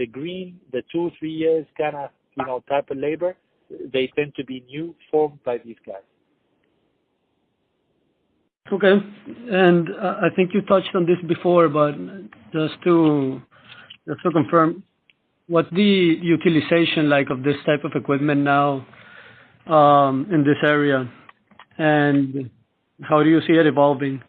The green, the 2-3 years kind of, type of labor, they tend to be new, formed by these guys. Okay. And I think you touched on this before, but just to confirm, what's the utilization like of this type of equipment now in this area, and how do you see it evolving?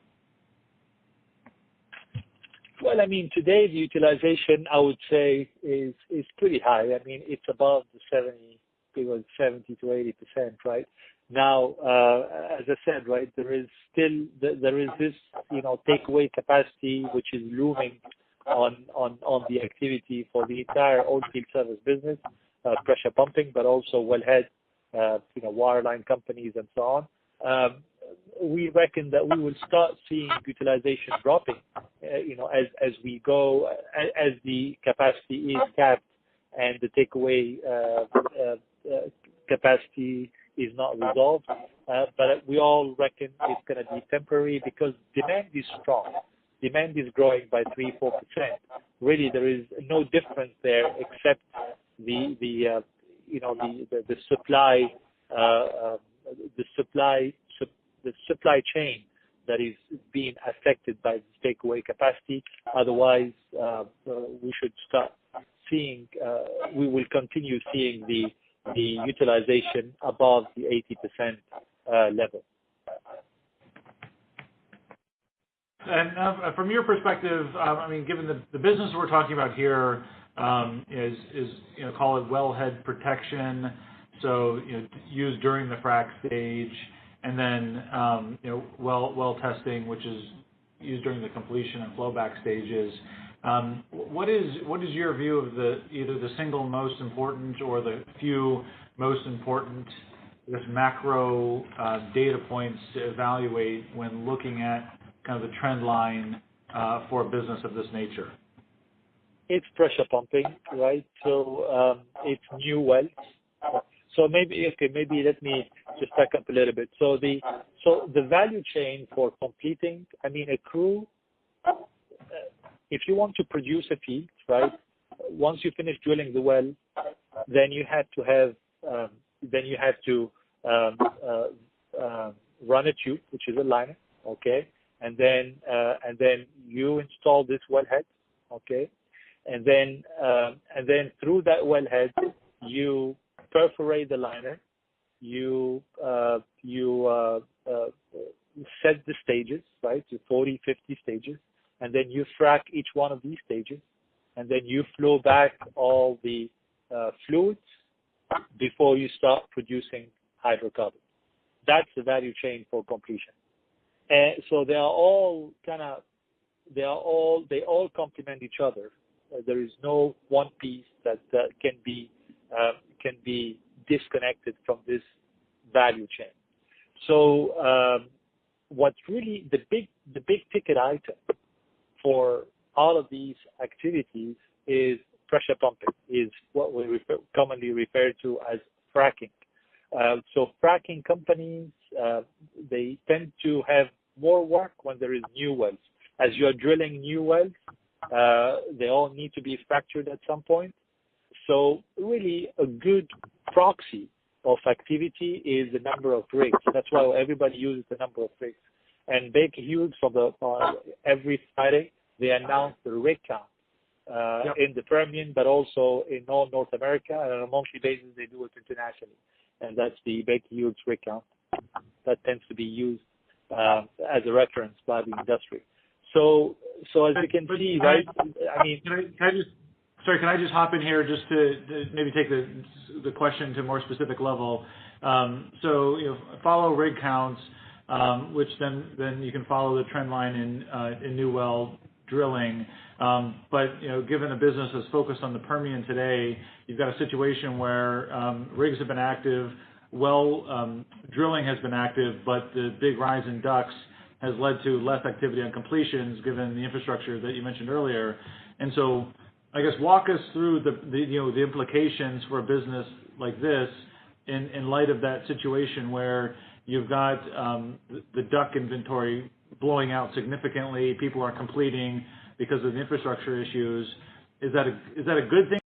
Well, I mean, today the utilization, I would say, is pretty high. I mean, it's above the 70 to 80%, right? Now, as I said, right, there is this, takeaway capacity which is looming on the activity for the entire oilfield service business, pressure pumping, but also wellhead, waterline companies and so on. We reckon that we will start seeing utilization dropping, as we go, as the capacity is capped and the takeaway capacity is not resolved. But we all reckon it's going to be temporary because demand is strong. Demand is growing by 3-4%. Really, there is no difference there except the supply chain that is being affected by the takeaway capacity. Otherwise, we should start seeing. We will continue seeing the utilization above the 80% level. And from your perspective, I mean, given the business we're talking about here is call it wellhead protection, so used during the frac stage, and then well testing, which is used during the completion and flowback stages. What is your view of either the single most important or the few most important macro data points to evaluate when looking at kind of the trend line for a business of this nature? It's pressure pumping, right? So it's new wells. So maybe let me just back up a little bit. So the value chain for completing, I mean, a crew, if you want to produce a field, right, once you finish drilling the well, then you have to run a tube, which is a liner, okay, and then you install this wellhead, okay, and then through that wellhead you perforate the liner, you set the stages, right, to 40, 50 stages, and then you frack each one of these stages, and then you flow back all the fluids before you start producing hydrocarbons. That's the value chain for completion. And so they all complement each other. There is no one piece that can be disconnected from this value chain. So what's really the big ticket item for all of these activities is pressure pumping, is what we commonly refer to as fracking. So fracking companies, they tend to have more work when there is new wells. As you are drilling new wells, they all need to be fractured at some point. So really a good proxy of activity is the number of rigs. That's why everybody uses the number of rigs. And Baker Hughes, every Friday, they announce the rig count in the Permian, but also in all North America. And on a monthly basis, they do it internationally. And that's the Baker Hughes rig count. That tends to be used as a reference by the industry. So as you can see, right? I mean, can I just hop in here just to maybe take the question to a more specific level? So follow rig counts, which then you can follow the trend line in new well drilling. But given a business that's focused on the Permian today, you've got a situation where rigs have been active, drilling has been active, but the big rise in DUCs has led to less activity on completions given the infrastructure that you mentioned earlier. And so I guess walk us through the implications for a business like this in light of that situation where you've got the DUC inventory blowing out significantly, people are completing because of the infrastructure issues. Is that a good thing